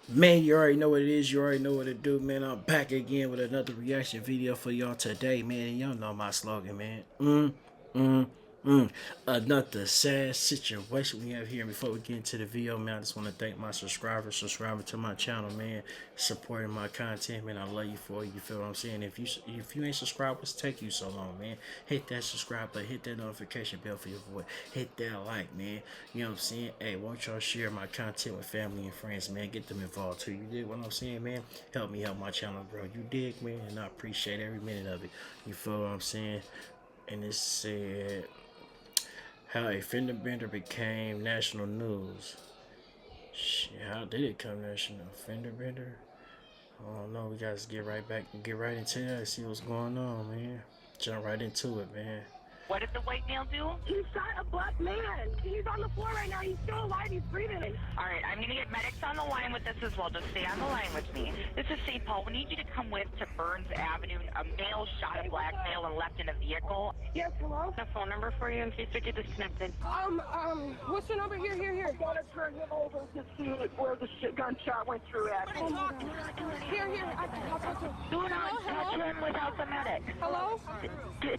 Man, you already know what it is. You already know what to do, man. I'm back again with another reaction video for y'all today, man. And y'all know my slogan, man. Mm, mm. Another sad situation we have here. Before we get into the video, man, I just want to thank my subscribing to my channel, man, supporting my content, man. I love you for it. You feel what I'm saying? If you ain't subscribed, what's take you so long, man? Hit that subscribe button, hit that notification bell for your boy, hit that like, man. You know what I'm saying? Hey, won't y'all share my content with family and friends, man? Get them involved too. You dig what I'm saying, man? Help me help my channel grow. You dig, man? And I appreciate every minute of it. You feel what I'm saying? And it said how a fender bender became national news. Shit, how did it come national? Fender bender? I don't know. We gotta get right into that. See what's going on, man. Jump right into it, man. What did the white male do? He shot a black man. He's on the floor right now. He's still alive. He's breathing. All right, I'm going to get medics on the line with this as well. Just stay on the line with me. This is St. Paul. We need you to come with to Burns Avenue. A male shot a black male and left in a vehicle. Yes, hello? A phone number for you in case we get disconnected. What's your number? Here. I gotta turn him over to see where the gunshot went through at. Here. I'll talk to him. Do not touch him without the medic. Hello?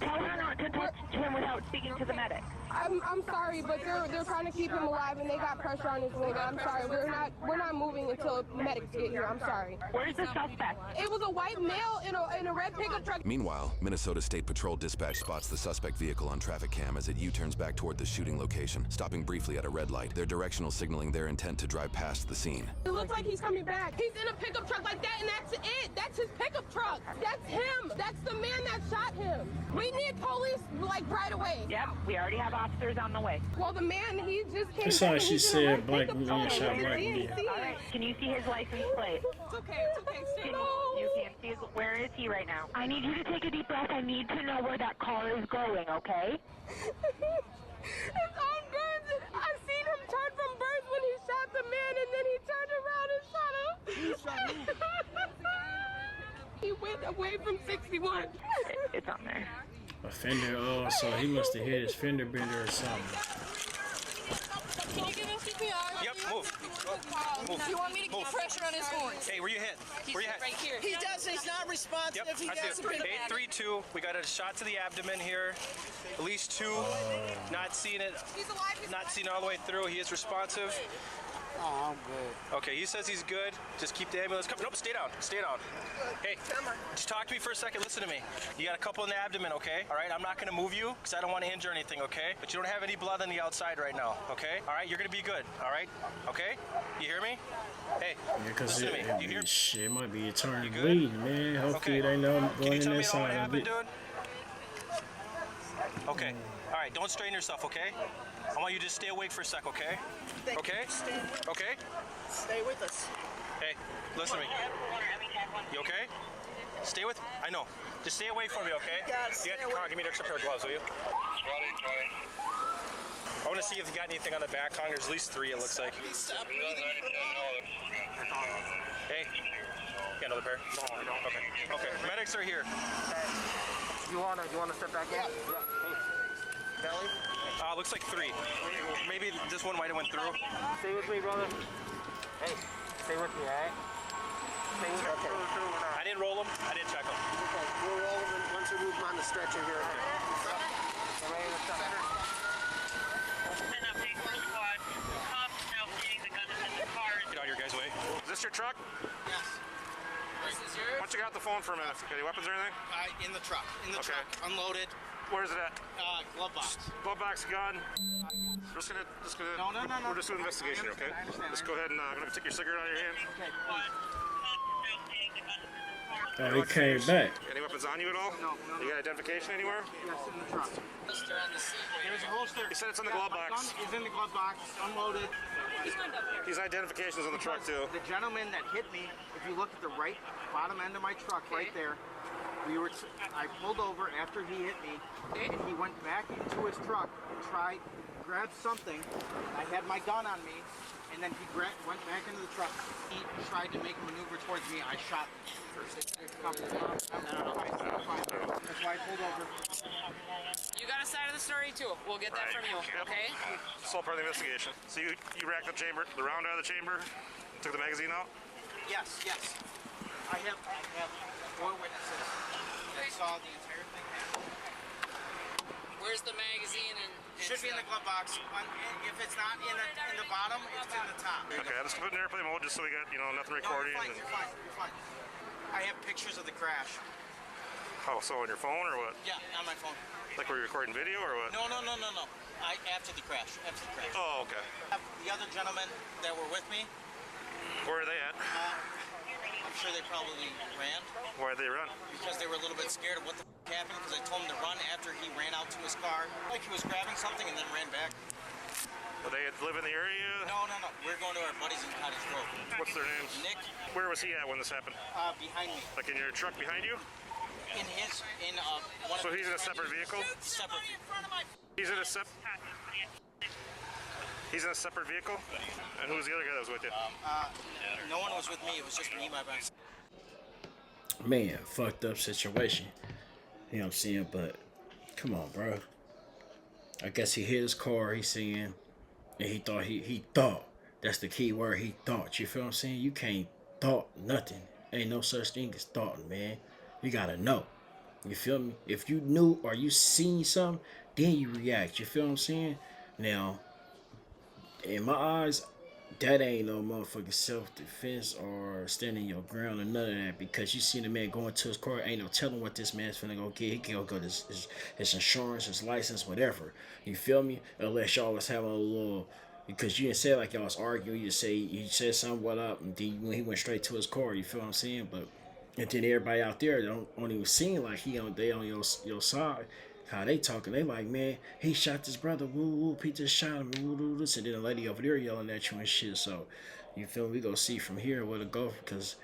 Tell her not to touch him without speaking to the medic. I'm sorry, but they're trying to keep him alive and they got pressure on his leg. I'm sorry. We're not moving until medics get here. I'm sorry. Where's the suspect? It was a white male in a red pickup truck. Meanwhile, Minnesota State Patrol dispatch spots the suspect vehicle on traffic cam as it U-turns back toward the shooting location, stopping briefly at a red light. They're directional signaling their intent to drive past the scene. It looks like he's coming back. He's in a pickup truck like that, and that's it. That's his pickup truck. That's him. That's the man that shot him. We need police, like, right away. Yep, we already have officers on the way. Well, the man, he just came That's back how and she he's in a said red black pickup man truck. shot I black didn't man. see All it. right, can you see his license plate? It's okay. Can you can't see his, where is he right now? I need you to take a deep breath. I need to know where that car is going, okay? It's on Burns. I seen him turn from Burns when he shot the man, and then he turned around and shot him. He went away from 61. It's on there. A fender, oh, so he must have hit his fender bender or something. Can you give him CPR? Yep, move. You want me to keep pressure on his horns? Hey, where you hit? Where you hit? Right here. He does. He's not responsive. Yep, He I see hasn't been. it. 832. We got a shot to the abdomen here. At least two. Not seeing it. He's alive. Not seen all the way through. He is responsive. Oh, I'm good. Okay, he says he's good. Just keep the ambulance coming. Nope, stay down. Stay down. Hey, just talk to me for a second. Listen to me. You got a couple in the abdomen, okay? All right, I'm not going to move you because I don't want to injure anything, okay? But you don't have any blood on the outside right now, okay? All right, you're going to be good, all right? Okay? You hear me? Hey, Yeah, cause listen to me. You hear me? shit might be eternal You good? bleeding, man. Hopefully Okay. they know I'm Can going you tell in me that all what side of happened, it. dude? Okay. All right, don't strain yourself, okay? I want you to just stay awake for a sec, okay? Okay? Okay? Stay with us. Hey, listen to me. You okay? Stay with. I know. Just stay away from me, okay? Yeah, You stay got the away. car. Give me an extra pair of gloves, will you? I want to see if you got anything on the back hung. There's at least 3, it looks like. Stop breathing. Hey, got another pair? Okay. Okay. Medics are here. You wanna step back in? Yeah. Hey, belly. Looks like 3. Maybe this one might have went through. Stay with me, brother. Hey, stay with me, alright? Stay with me. Okay. I didn't roll them. I didn't check them. Okay, we'll roll him once we move him on the stretcher here. Ready to start. Get out of your guys' way. Is this your truck? Yes. This is yours? Why don't you get off the phone for a minute? Got any weapons or anything? In the truck. Okay. Unloaded. Where's it at? Glove box. Glove box, gun. We're just gonna. No. We're just doing investigation, okay? I understand. Just go ahead and I'm gonna take your cigarette out of your hand. Oh, he came back. Any weapons on you at all? No. You got identification anywhere? Yes, in the truck. There's a holster. He said it's in the glove My box. gun is in the glove box, unloaded. His identification's on the truck too. The gentleman that hit me, if you look at the right bottom end of my truck, right there, I pulled over after he hit me, and he went back into his truck and grabbed something. I had my gun on me, and then he went back into the truck. He tried to make a maneuver towards me. I shot for a couple of times. That's why I pulled over. You got a side of the story too. We'll get that from you, okay? It's all part of the investigation. So you racked the round out of the chamber, took the magazine out? Yes, yes. I have 4 witnesses that saw the entire thing happen. Where's the magazine and Should be in the glove box. If it's not in the bottom, it's in the top. Okay, I just put it in airplane mode just so we got, you know, nothing recording. No, you're fine, you're fine. I have pictures of the crash. Oh, so on your phone or what? Yeah, on my phone. Like were you recording video or what? No. After the crash. Oh, okay. The other gentlemen that were with me, Where are they at? I'm sure they probably ran Why did they run? because they were a little bit scared of what the happened because I told him to run after he ran out to his car. Like he was grabbing something and then ran back. Do they live in the area? No. We're going to our buddies in Cottage Grove. What's their names? Nick, Where was he at when this happened? behind me. Like in your truck behind you? One So of he's in a separate vehicle? Separate. He's in a separate vehicle? And who's the other guy that was with you? No one was with me. It was just me by myself. Man, fucked up situation. You know what I'm saying? But come on, bro. I guess he hit his car, he's saying, and he thought. That's the key word, he thought. You feel what I'm saying? You can't thought nothing. Ain't no such thing as thought, man. You gotta know. You feel me? If you knew or you seen something, then you react. You feel what I'm saying? Now, in my eyes, that ain't no motherfucking self-defense or standing your ground or none of that, because you see the man going to his car, ain't no telling what this man's finna go get. He can go his insurance, his license, whatever. You feel me? Unless y'all was having a little, because you didn't say like y'all was arguing, you said something, what up, and then when he went straight to his car, you feel what I'm saying? But and then everybody out there don't even seem like they on your side. How they talking? They like, man, he shot this brother. Woo woo, he just shot him. Woo woo, this, and then a lady over there yelling at you and shit. So, you feel me? We gonna see from here where to go, because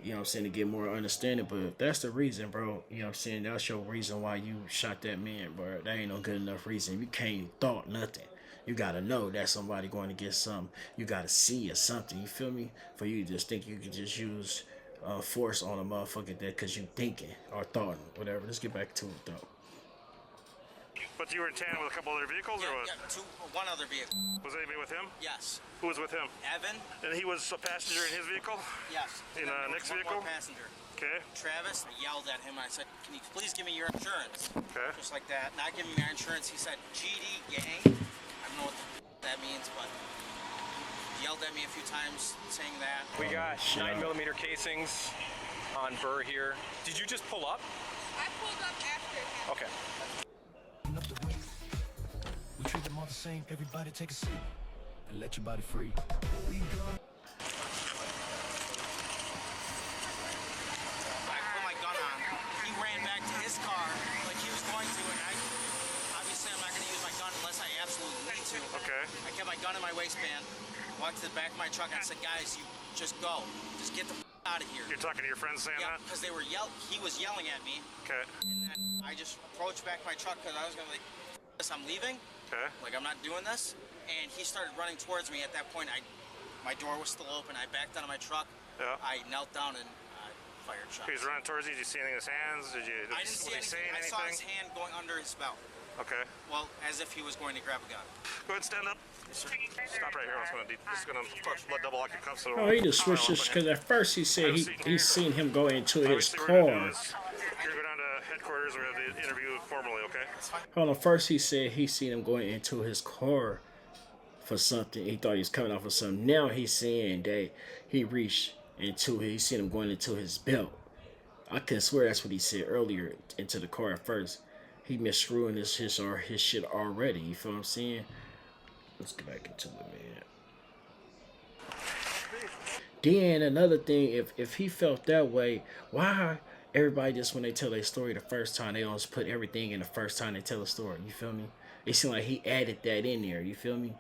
you know what I'm saying, to get more understanding. But if that's the reason, bro, you know what I'm saying, that's your reason why you shot that man, bro. That ain't no good enough reason. You can't thought nothing. You gotta know that somebody going to get something. You gotta see or something. You feel me? For you to just think you can just use force on a motherfucker that because you thinking or thought, whatever. Let's get back to it though. But you were in tandem with a couple other vehicles or what? Yeah, one other vehicle. Was anybody with him? Yes. Who was with him? Evan? And he was a passenger in his vehicle? Yes. In Nick's one vehicle? More passenger. Okay. Travis, I yelled at him. I said, can you please give me your insurance? Okay. Just like that. Not giving me my insurance. He said, GD gang. I don't know what that means, but he yelled at me a few times saying that. We got 9mm casings on Burr here. Did you just pull up? I pulled up after him. Okay. We treat them all the same. Everybody take a seat and let your body free. We go. I put my gun on. He ran back to his car like he was going to, and obviously I'm not going to use my gun unless I absolutely need to. Okay. I kept my gun in my waistband, walked to the back of my truck, and I said, guys, you just go. Just get the out of here. You're talking to your friends saying Yeah, that? because he was yelling at me. Okay. And then I just approached back my truck because I was going to like, I'm leaving. Okay. Like, I'm not doing this. And he started running towards me. At that point, my door was still open. I backed out of my truck. Yeah. I knelt down and fired shots. He's running towards you. Did you see anything in his hands? I didn't see anything. I saw his hand going under his belt. Okay. Well, as if he was going to grab a gun. Go ahead, stand up. Stop right here. I'm just gonna double lock your cuffs. So Oh, he just switched this, because at first he said he seen him go into his car. You're gonna go down to headquarters. We're gonna have the interview formally, okay? Hold on, first he said he seen him going into his car for something. He thought he was coming off of something. Now he's saying that he seen him going into his belt. I can swear that's what he said earlier, into the car at first. He miscrewing his shit already. You feel what I'm saying? Let's get back into it, man. Then another thing, if he felt that way, why everybody just when they tell their story the first time, they don't just put everything in the first time they tell a story? You feel me? It seemed like he added that in there. You feel me?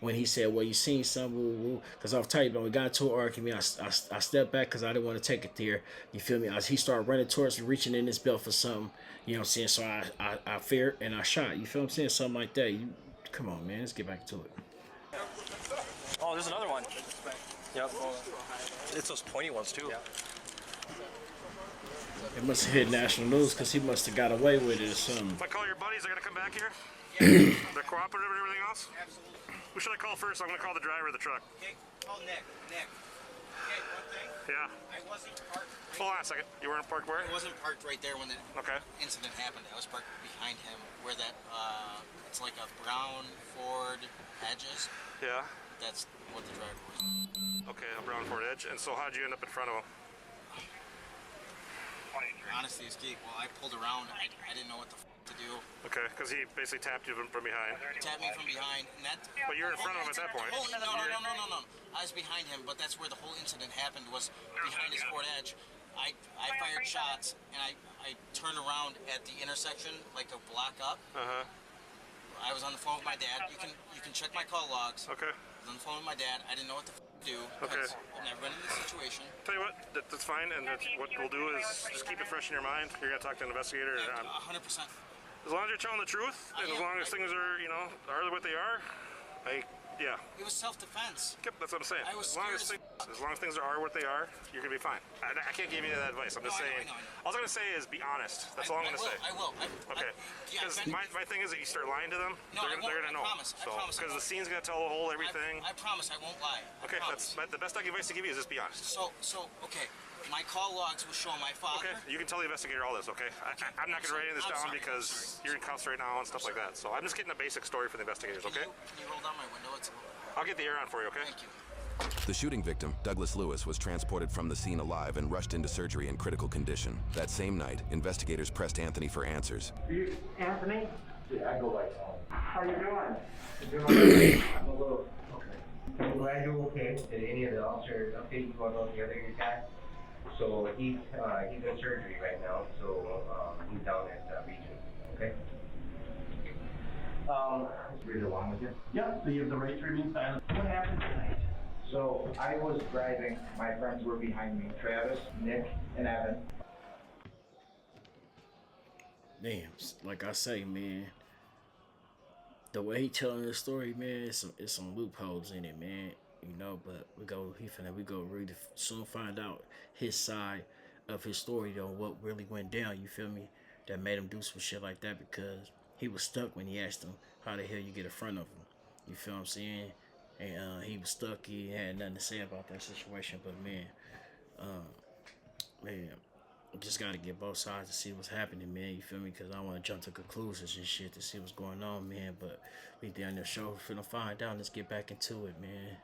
When he said, well, you seen something, because I'll tell you, when we got into an argument, I stepped back because I didn't want to take it there. You feel me? He started running towards me, reaching in his belt for something. You know what I'm saying? So I feared and I shot. You feel what I'm saying? Something like that. Come on, man. Let's get back to it. Oh, there's another one. Yep. It's those pointy ones, too. Yeah. It must have hit national news because he must have got away with it or something. If I call your buddies, they're gonna come back here? They're cooperative and everything else? Absolutely. Who should I call first? I'm gonna call the driver of the truck. Okay. Oh, Nick. Okay, one thing. Yeah. I wasn't parked. Hold on a second. You weren't parked where? I wasn't parked right there when the Okay. incident happened. I was parked behind him where that, it's like a brown Ford Edge is. Yeah. That's what the driver was. Okay, a brown Ford Edge. And so how'd you end up in front of him? Honesty is key. Well, I pulled around. I didn't know what the to do. Okay, because he basically tapped you from behind. Tapped me from behind, and that. But you were in front of him at that point. No. I was behind him, but that's where the whole incident happened. Was behind his Ford Edge. I fired shots, and I turned around at the intersection, like a block up. I was on the phone with my dad. You can check my call logs. Okay. I was on the phone with my dad. I didn't know what to do. Okay. I've never been in this situation. Tell you what, that's fine, and what we'll do is just keep it fresh in your mind. You're gonna talk to an investigator. 100%. As long as you're telling the truth, and as long as things are, are what they are, yeah. It was self-defense. Yep, that's what I'm saying. I was as long as things are what they are, you're gonna be fine. I can't give you that advice. I'm just saying. I know. All I'm gonna say is be honest. That's all I'm gonna say. I will. Okay. Because my thing is that you start lying to them, they're gonna know. I promise. Because the scene's gonna tell the whole everything. I promise I won't lie. Okay, that's the best advice to give you is just be honest. So okay. My call logs will show my father. Okay, you can tell the investigator all this, okay? I'm not going to write any of this down because you're in cuffs right now and stuff like that. So I'm just getting a basic story for the investigators, okay? Can you roll down my window? It's a little bit. I'll get the air on for you, okay? Thank you. The shooting victim, Douglas Lewis, was transported from the scene alive and rushed into surgery in critical condition. That same night, investigators pressed Anthony for answers. Anthony? Yeah, I go like How you doing? I'm a little okay. I'm glad you're okay. Did any of the officers update you about the other guy? So he's in surgery right now, so he's down at Region. Okay. Read along with you. Yeah, so you have the right to remain silent. What happened tonight? So I was driving. My friends were behind me. Travis, Nick, and Evan. Damn, like I say, man, the way he telling the story, man, it's some loopholes in it, man. But we go really soon find out his side of his story, though, what really went down, you feel me? That made him do some shit like that, because he was stuck when he asked him how the hell you get in front of him. You feel what I'm saying? And he was stuck. He had nothing to say about that situation. But man, just gotta get both sides to see what's happening, man. You feel me? Because I don't want to jump to conclusions and shit to see what's going on, man. But we down there show finna find out. Let's get back into it, man.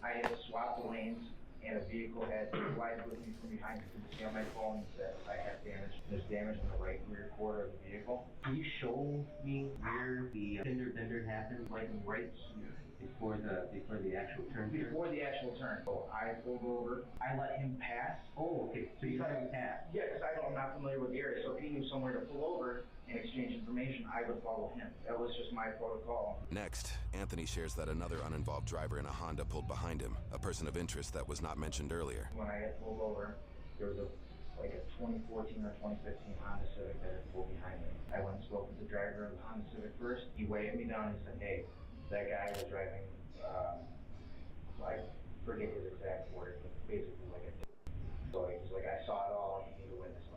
I had swapped the lanes, and a vehicle had collided with me from behind. You can see on my phone that I have damage. There's damage in the right rear quarter of the vehicle. Can you show me where the fender bender happened? Like right here, before the actual turn here? Before the actual turn. So I pulled over. I let him pass. Oh, okay. So you let him pass? Yeah, because I'm not familiar with the area. So if he knew somewhere to pull over and exchange information, I would follow him. That was just my protocol. Next, Anthony shares that another uninvolved driver in a Honda pulled behind him, a person of interest that was not mentioned earlier. When I got pulled over, there was a 2014 or 2015 Honda Civic that had pulled behind me. I went and spoke with the driver of the Honda Civic first. He waved me down and said, hey, that guy was driving, I forget his exact words, but basically like a so he's like, I saw it all, you need to witness them.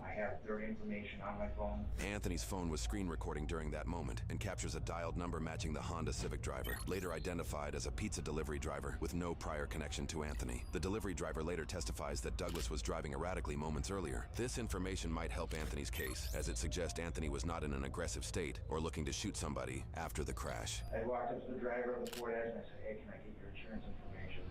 I have their information on my phone. Anthony's phone was screen recording during that moment and captures a dialed number matching the Honda Civic driver, later identified as a pizza delivery driver with no prior connection to Anthony. The delivery driver later testifies that Douglas was driving erratically moments earlier. This information might help Anthony's case, as it suggests Anthony was not in an aggressive state or looking to shoot somebody after the crash. I walked up to the driver of the Ford Edge and I said, hey, can I get your insurance information?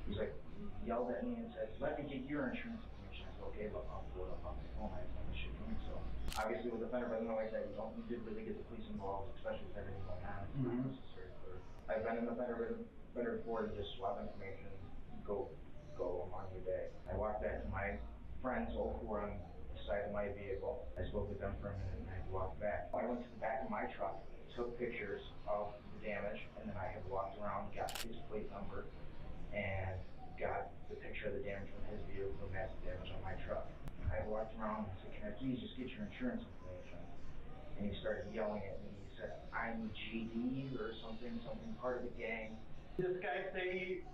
He's like, he yelled at me and said, let me get your insurance information. I said, okay, but I'll pull it up on my phone. I have no issue doing so. Obviously, with a fender bender like that, you don't need to really get the police involved, especially with everything going on. I've been in the fender bender before to just swap information, go on your day. I walked back to my friends who were on the side of my vehicle. I spoke with them for a minute and I walked back. I went to the back of my truck, took pictures of the damage, and then I had walked around, got his plate number, and got the picture of the damage from his vehicle and that's the damage on my truck. I walked around and said, can I please just get your insurance information? And he started yelling at me. He said, I'm GD or something part of the gang. Did this guy say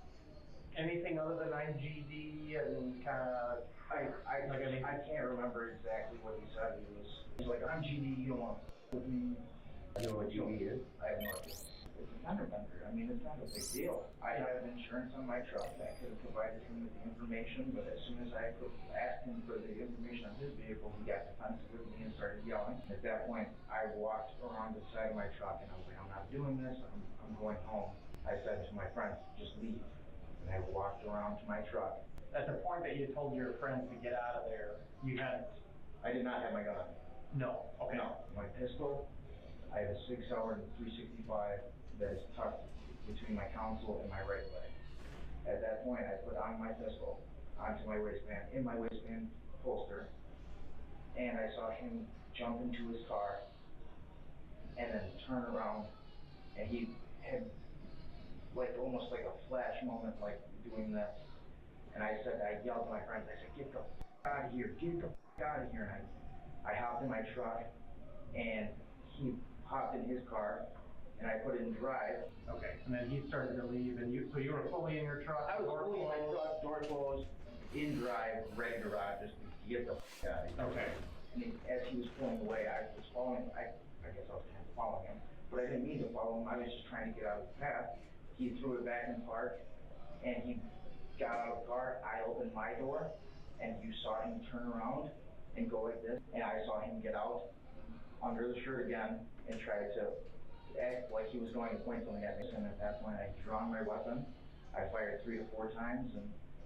anything other than I'm GD and kind of... I can't remember exactly what he said. He's like, I'm GD, you don't want to with me. You know what GD is? I have no idea. it's a fender bender. I mean, it's not a big deal. I have insurance on my truck. I could have provided him with the information, but as soon as I asked him for the information on his vehicle, he got defensive with me and started yelling. At that point, I walked around the side of my truck and I was like, I'm not doing this. I'm going home. I said to my friends, just leave. And I walked around to my truck. At the point that you told your friends to get out of there, you hadn't. I did not have my gun on me. No. Okay. No. My pistol, I have a 6-hour 365 that is tucked between my console and my right leg. At that point, I put on my pistol onto my waistband, in my waistband holster, and I saw him jump into his car and then turn around, and he had like almost like a flash moment, like doing this. And I yelled to my friends, I said, get the out of here, get the out of here. And I hopped in my truck, and he hopped in his car, and I put it in drive. Okay. And then he started to leave, and so you were fully in your truck. I was fully in my truck, door closed, in drive, ready to ride, just to get the out of here. Okay. And as he was pulling away, I was following. I guess I was kind of following him, but I didn't mean to follow him. I was just trying to get out of the path. He threw it back in park, and he got out of the car. I opened my door, and you saw him turn around and go like this, and I saw him get out under the shirt again and try to act like he was going to point something at me. And at that point, I drawn my weapon. I fired 3 to 4 times, and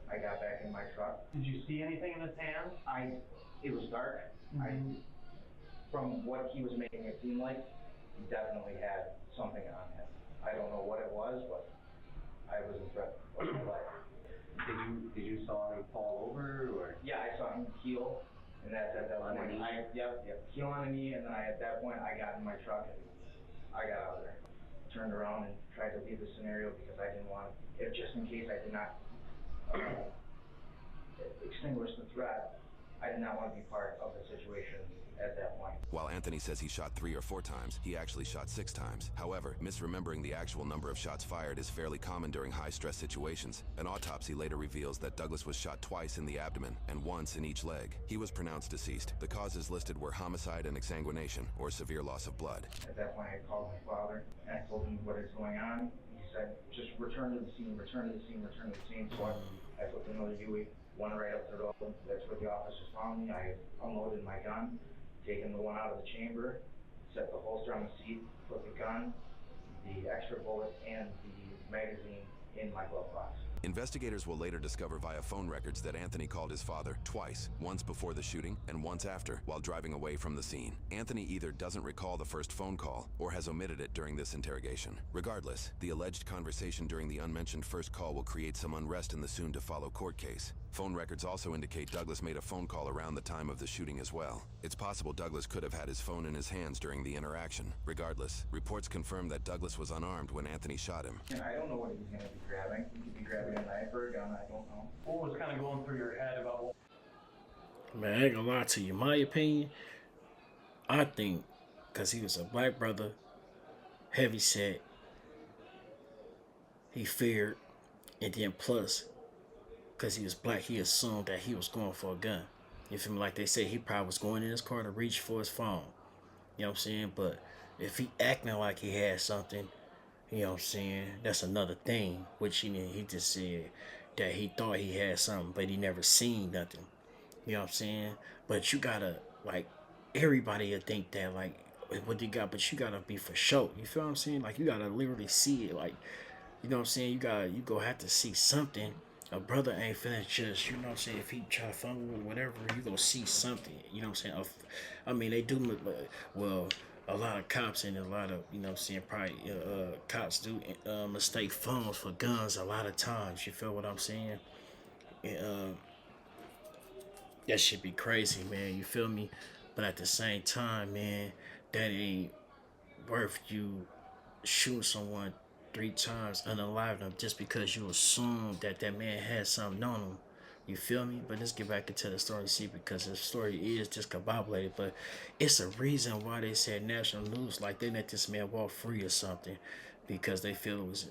I got back in my truck. Did you see anything in his hand? It was dark. Mm-hmm. From what he was making it seem like, he definitely had something on him. I don't know what it was, but I was in threat of my life. Did you saw him fall over, or? Yeah, I saw him heel, and that's at that point. Yep, heel on a knee, and then at that point I got in my truck and I got out of there. Turned around and tried to leave the scenario because I didn't want, just in case I did not extinguish the threat, I did not want to be part of the situation at that point. While Anthony says he shot 3 or 4 times, he actually shot 6 times. However, misremembering the actual number of shots fired is fairly common during high-stress situations. An autopsy later reveals that Douglas was shot twice in the abdomen and once in each leg. He was pronounced deceased. The causes listed were homicide and exsanguination, or severe loss of blood. At that point, I called my father and I told him what is going on. He said, just return to the scene, return to the scene, return to the scene. So I flipped another Huey, one right up the road. That's where the officers found me. I unloaded my gun, taken the one out of the chamber, set the holster on the seat, put the gun, the extra bullet, and the magazine in my glove box. Investigators will later discover via phone records that Anthony called his father twice, once before the shooting and once after, while driving away from the scene. Anthony either doesn't recall the first phone call or has omitted it during this interrogation. Regardless, the alleged conversation during the unmentioned first call will create some unrest in the soon-to-follow court case. Phone records also indicate Douglas made a phone call around the time of the shooting as well. It's possible Douglas could have had his phone in his hands during the interaction. Regardless, reports confirm that Douglas was unarmed when Anthony shot him. And I don't know what he's going to be grabbing. He could be grabbing a knife or a gun, I don't know. What was kind of going through your head about what? Man, I ain't gonna lie to you. My opinion, I think, because he was a black brother, heavy set, he feared, and then plus, because he was black, he assumed that he was going for a gun. You feel me? Like they say, he probably was going in his car to reach for his phone. You know what I'm saying? But if he acting like he had something, you know what I'm saying, that's another thing. Which he just said that he thought he had something, but he never seen nothing. You know what I'm saying? But you gotta, like, everybody will think that, like, what they got, but you gotta be for sure. You feel what I'm saying? Like, you gotta literally see it. Like, you know what I'm saying? You go have to see something. A brother ain't finna just, you know what I'm saying, if he try to fumble or whatever, you gonna see something. You know what I'm saying? I mean, they do, well, a lot of cops and a lot of, you know what I'm saying, probably cops do mistake phones for guns a lot of times. You feel what I'm saying? And, that should be crazy, man. You feel me? But at the same time, man, that ain't worth you shooting someone 3 times, unaliving them, just because you assume that man had something on him. You feel me? But let's get back into the story, see, because the story is discombobulated, but it's a reason why they said national news, like they let this man walk free or something, because they feel it was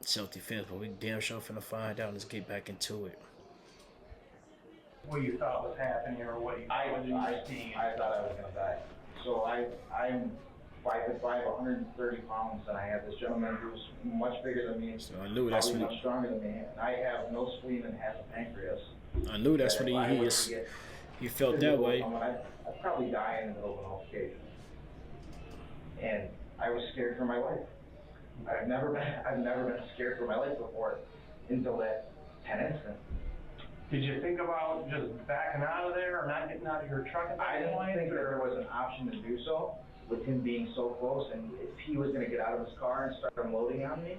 self-defense. But we damn sure finna find out. Let's get back into it. What you thought was happening, or what you I were seeing? thought I was gonna die. So I'm 5'5", 130 pounds, and I have this gentleman who's much bigger than me, So I knew that's probably what much stronger than me, and I have no spleen and half a pancreas. I knew that's That what if I were to is. get He felt that physical with way. someone, I'd probably die in the middle of an altercation. And I was scared for my life. I've never been scared for my life before until that 10 incident. Did you think about just backing out of there or not getting out of your truck at I that didn't point? think that there was an option to do so with him being so close, and if he was going to get out of his car and start unloading on me,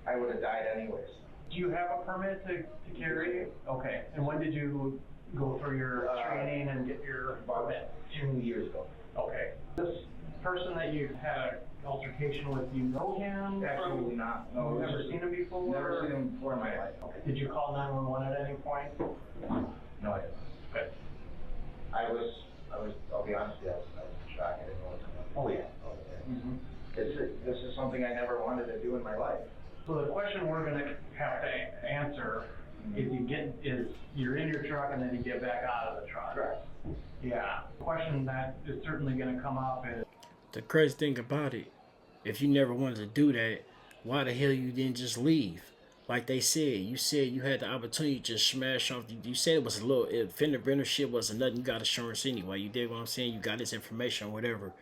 I would have died anyways. Do you have a permit to carry? Okay, and when did you go through your training and get your permit? 2 years ago. Okay. This person that you had an altercation with, do you know him? Absolutely not. No. You've never seen him before? Never seen him before in my life. Okay. Did you call 911 at any point? No, I didn't. Good. I'll be honest with you, I was in shock. I didn't know what to do. Oh, yeah. Mm-hmm. This is something I never wanted to do in my life. So the question we're gonna have to answer is you're in your truck and then you get back out of the truck. Correct. Yeah. The question that is certainly gonna come up is, The crazy thing about it, if you never wanted to do that, why the hell you didn't just leave? Like they said, you said you had the opportunity to just smash off. You said it was a little, fender bender shit wasn't nothing. You got insurance anyway. You did what I'm saying. You got this information or whatever.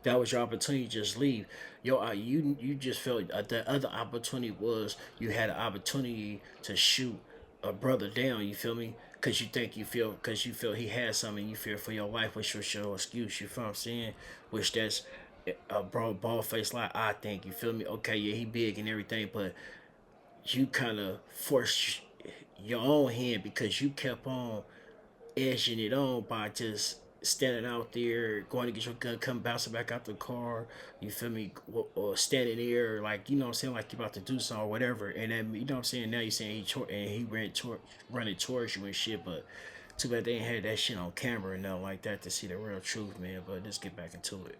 That was your opportunity to just leave. You just felt the other opportunity was you had an opportunity to shoot a brother down. You feel me? Because you feel he had something. You fear for your life, which was your excuse. You feel what I'm saying? Which that's a bald face lie. I think, you feel me? Okay, yeah, he big and everything, but you kind of forced your own hand because you kept on edging it on by just standing out there, going to get your gun, come bouncing back out the car, you feel me, or standing there, like, you know what I'm saying, like you're about to do something or whatever, and then, you know what I'm saying, now you're saying he running towards you and shit, but too bad they ain't had that shit on camera and nothing like that to see the real truth, man, but let's get back into it.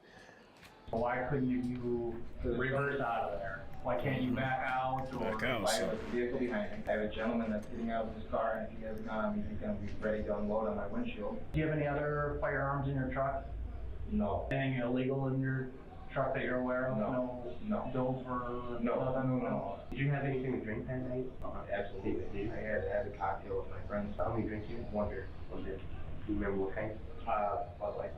why couldn't you reverse out of there? Why can't you back out? Or Back out, I have a vehicle behind me. I have a gentleman that's getting out of his car, and if he has a gun on me, he's going to be ready to unload on my windshield. Do you have any other firearms in your truck? No. Anything illegal in your truck that you're aware of? No. Dope or No. nothing? No. Did you have anything to drink that night? Absolutely. I had a cocktail with my friends. How many drinks you? One beer. Do you remember what kind? Bud Light.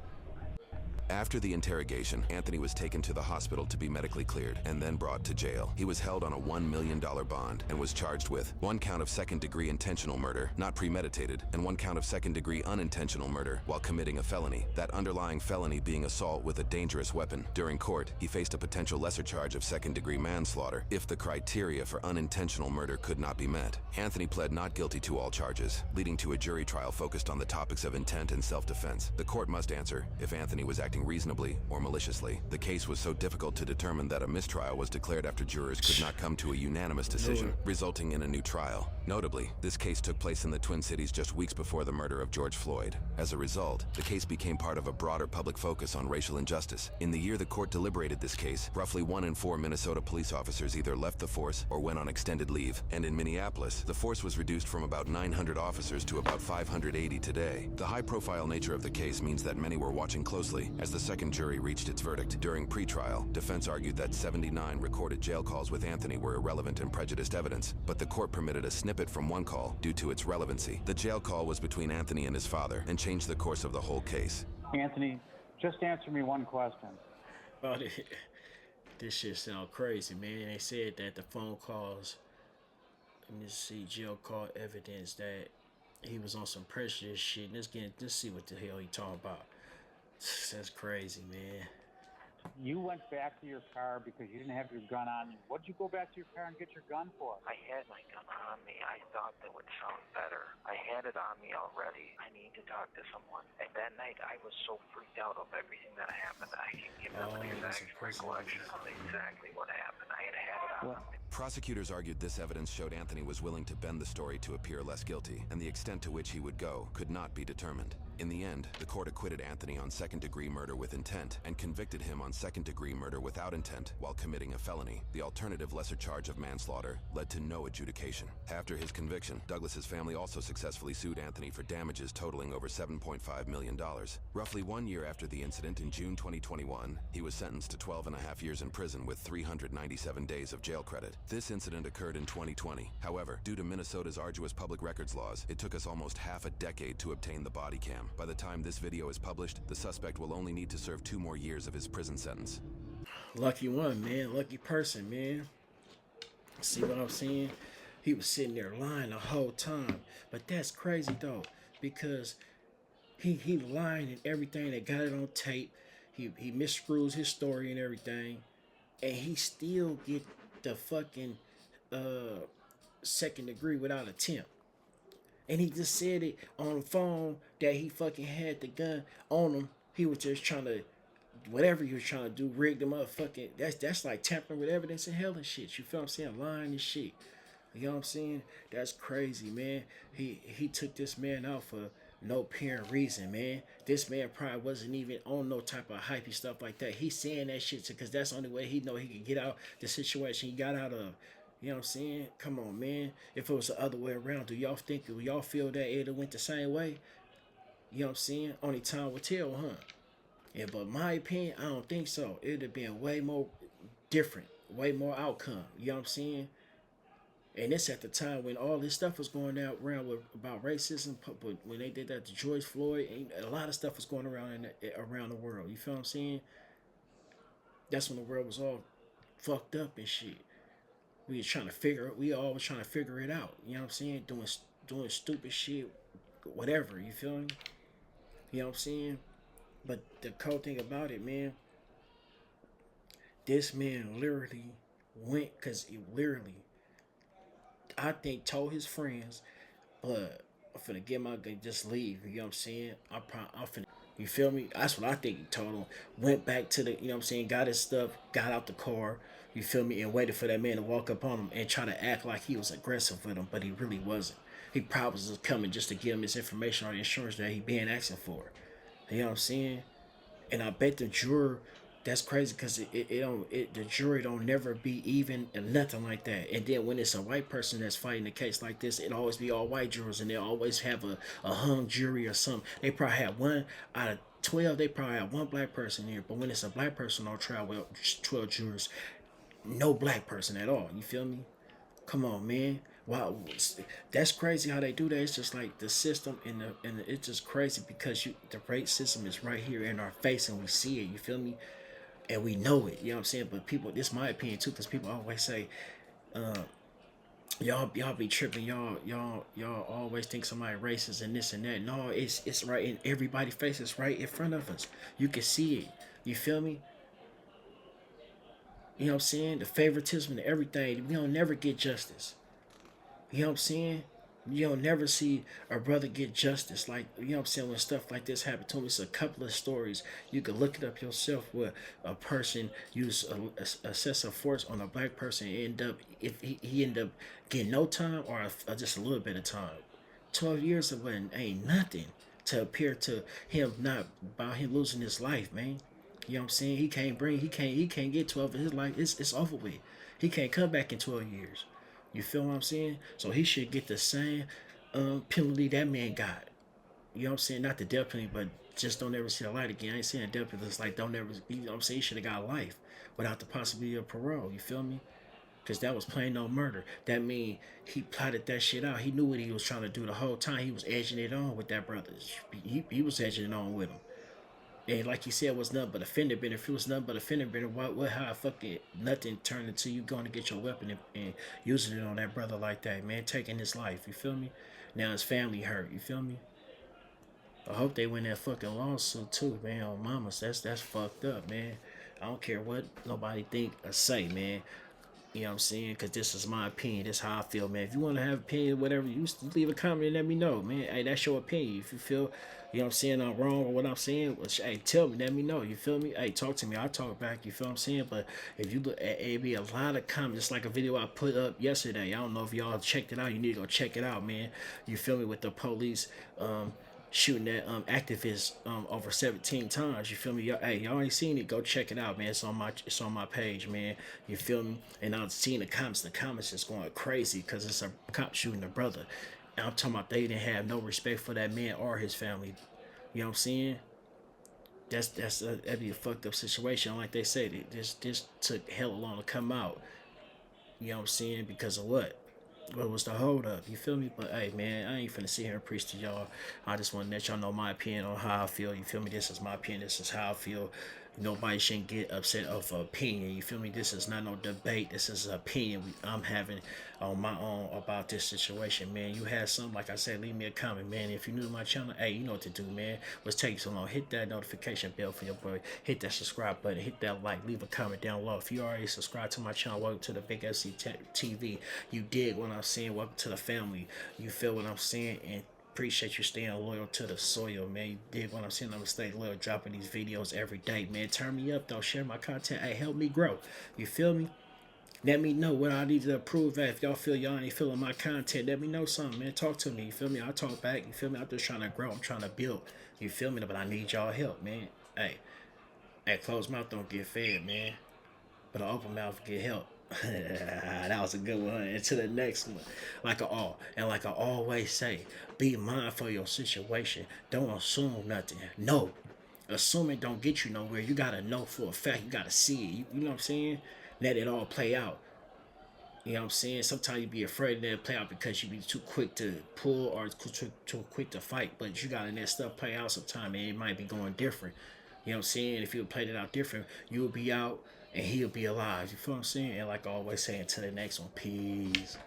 After the interrogation, Anthony was taken to the hospital to be medically cleared and then brought to jail. He was held on a $1 million bond and was charged with 1 count of second-degree intentional murder, not premeditated, and 1 count of second-degree unintentional murder while committing a felony, that underlying felony being assault with a dangerous weapon. During court, he faced a potential lesser charge of second-degree manslaughter if the criteria for unintentional murder could not be met. Anthony pled not guilty to all charges, leading to a jury trial focused on the topics of intent and self-defense. The court must answer if Anthony was acting reasonably or maliciously. The case was so difficult to determine that a mistrial was declared after jurors could not come to a unanimous decision, resulting in a new trial. Notably, this case took place in the Twin Cities just weeks before the murder of George Floyd. As a result, the case became part of a broader public focus on racial injustice. In the year the court deliberated this case, roughly 1 in 4 Minnesota police officers either left the force or went on extended leave. And in Minneapolis, the force was reduced from about 900 officers to about 580 today. The high-profile nature of the case means that many were watching closely as the second jury reached its verdict. During pretrial, defense argued that 79 recorded jail calls with Anthony were irrelevant and prejudiced evidence, but the court permitted a snippet from one call due to its relevancy. The jail call was between Anthony and his father and changed the course of the whole case. Anthony, just answer me one question. About it. This shit sound crazy, man. They said that the phone calls, let me see, jail call evidence that he was on some prejudice shit. Let's see what the hell he talking about. That's crazy, man. You went back to your car because you didn't have your gun on you. What'd you go back to your car and get your gun for? I had my gun on me. I thought that would sound better. I had it on me already. I need to talk to someone. And that night, I was so freaked out of everything that happened. I can give them an exact recollection of exactly what happened. I had it on me. Prosecutors argued this evidence showed Anthony was willing to bend the story to appear less guilty, and the extent to which he would go could not be determined. In the end, the court acquitted Anthony on second-degree murder with intent and convicted him on second-degree murder without intent while committing a felony. The alternative lesser charge of manslaughter led to no adjudication. After his conviction, Douglas's family also successfully sued Anthony for damages totaling over $7.5 million. Roughly 1 year after the incident in June 2021, he was sentenced to 12.5 years in prison with 397 days of jail credit. This incident occurred in 2020. However, due to Minnesota's arduous public records laws, it took us almost half a decade to obtain the body cam. By the time this video is published, the suspect will only need to serve 2 more years of his prison sentence. Lucky one, man. Lucky person, man. See what I'm saying? He was sitting there lying the whole time. But that's crazy though, because he lying and everything. They got it on tape. He misscrews his story and everything, and he still get the fucking second degree without attempt. And he just said it on the phone that he fucking had the gun on him. He was just trying to, whatever he was trying to do, rig them up. Fucking, that's like tampering with evidence in hell and shit. You feel what I'm saying? Lying and shit. You know what I'm saying? That's crazy, man. He took this man out for no apparent reason, man. This man probably wasn't even on no type of hypey stuff like that. He's saying that shit because that's the only way he know he could get out the situation he got out of. You know what I'm saying? Come on, man. If it was the other way around, do y'all feel that it'd have went the same way? You know what I'm saying? Only time will tell, huh? Yeah, but my opinion, I don't think so. It'd have been way more different, way more outcome. You know what I'm saying? And it's at the time when all this stuff was going out around about racism, but when they did that to George Floyd, and a lot of stuff was going around around the world. You feel what I'm saying? That's when the world was all fucked up and shit. We all was trying to figure it out. You know what I'm saying? Doing stupid shit, whatever. You feel me? You know what I'm saying? But the cool thing about it, man, this man literally went, because he literally, I think, told his friends, but I'm finna get my gun, just leave. You know what I'm saying? I'm finna, you feel me? That's what I think he told him. Went back to the, you know what I'm saying, got his stuff, got out the car, you feel me, and waited for that man to walk up on him and try to act like he was aggressive with him, but he really wasn't. He probably was just coming just to give him his information on the insurance that he been asking for. You know what I'm saying? And I bet the juror, that's crazy, because the jury don't never be even and nothing like that. And then when it's a white person that's fighting a case like this, it always be all white jurors, and they always have a hung jury or something. They probably have one out of 12, they probably have one black person here. But when it's a black person on trial, well, 12 jurors, no black person at all. You feel me? Come on, man. Wow, that's crazy how they do that. It's just like the system, and it's just crazy because the racism is right here in our face and we see it. You feel me? And we know it. You know what I'm saying? But people, this is my opinion too, because people always say, y'all be tripping. Y'all always think somebody racist and this and that. No, it's right in everybody's face. It's right in front of us. You can see it. You feel me? You know what I'm saying? The favoritism and everything. We don't never get justice. You know what I'm saying? You don't never see a brother get justice. Like, you know what I'm saying? When stuff like this happened to him, it's a couple of stories. You can look it up yourself where a person used a excessive force on a black person and end up, if he end up getting no time or just a little bit of time. 12 years of it ain't nothing to appear to him, not about him losing his life, man. You know what I'm saying? He can't get 12 of his life. It's over with. He can't come back in 12 years. You feel what I'm saying? So he should get the same penalty that man got. You know what I'm saying? Not the death penalty, but just don't ever see the light again. I ain't saying a death penalty. It's like don't ever, you know what I'm saying? He should have got life without the possibility of parole. You feel me? Because that was plain no murder. That mean he plotted that shit out. He knew what he was trying to do the whole time. He was edging it on with that brother. He was edging it on with him. And like you said, it was nothing but a fender bender. If it was nothing but a fender bender, how fucking nothing turned into you going to get your weapon and using it on that brother like that, man, taking his life. You feel me? Now his family hurt. You feel me? I hope they win that fucking lawsuit too, man. On mamas, that's fucked up, man. I don't care what nobody think or say, man. You know what I'm saying? Because this is my opinion. This is how I feel, man. If you want to have opinion, whatever, you leave a comment and let me know, man. Hey, that's your opinion. If you feel, you know what I'm saying, I'm wrong or what I'm saying, well, hey, tell me, let me know. You feel me? Hey, talk to me. I'll talk back. You feel what I'm saying? But if you look, it be a lot of comments. Just like a video I put up yesterday. I don't know if y'all checked it out. You need to go check it out, man. You feel me? With the police, shooting that activist over 17 times. You feel me? Hey, y'all ain't seen it? Go check it out, man. It's on my page, man. You feel me? And I'm seeing the comments. The comments is going crazy because it's a cop shooting a brother. And I'm talking about they didn't have no respect for that man or his family. You know what I'm saying? That'd be a fucked up situation. Like they said, this took hella long to come out. You know what I'm saying? Because of what? What was the hold up? You feel me? But hey, man, I ain't finna sit here and preach to y'all. I just want to let y'all know my opinion on how I feel. You feel me? This is my opinion. This is how I feel. Nobody shouldn't get upset of opinion. You feel me? This is not no debate. This is an opinion I'm having on my own about this situation, man. You had something, like I said, leave me a comment, man. If you're new to my channel, hey, you know what to do, man. What's taking so long? Hit that notification bell for your boy. Hit that subscribe button. Hit that like. Leave a comment down below. If you already subscribed to my channel, welcome to the Big FC TV. You dig what I'm saying? Welcome to the family. You feel what I'm saying? And appreciate you staying loyal to the soil, man. You dig what I'm saying? I'm gonna stay loyal, dropping these videos every day, man. Turn me up though, share my content. Hey, help me grow. You feel me? Let me know what I need to improve at. If y'all feel y'all ain't feeling my content, let me know something, man. Talk to me. You feel me? I'll talk back. You feel me? I'm just trying to grow. I'm trying to build. You feel me? But I need y'all help, man. Hey, closed mouth don't get fed, man. But an open mouth get help. That was a good one. And to the next one. Like I always say, be mindful of your situation. Don't assume nothing. No. Assuming don't get you nowhere. You gotta know for a fact. You gotta see it. You know what I'm saying? Let it all play out. You know what I'm saying? Sometimes you be afraid of that play out because you be too quick to pull or too quick to fight. But you gotta let stuff play out sometime, and it might be going different. You know what I'm saying? If you played it out different, you'll be out and he'll be alive. You feel what I'm saying? And like I always say, until the next one, peace.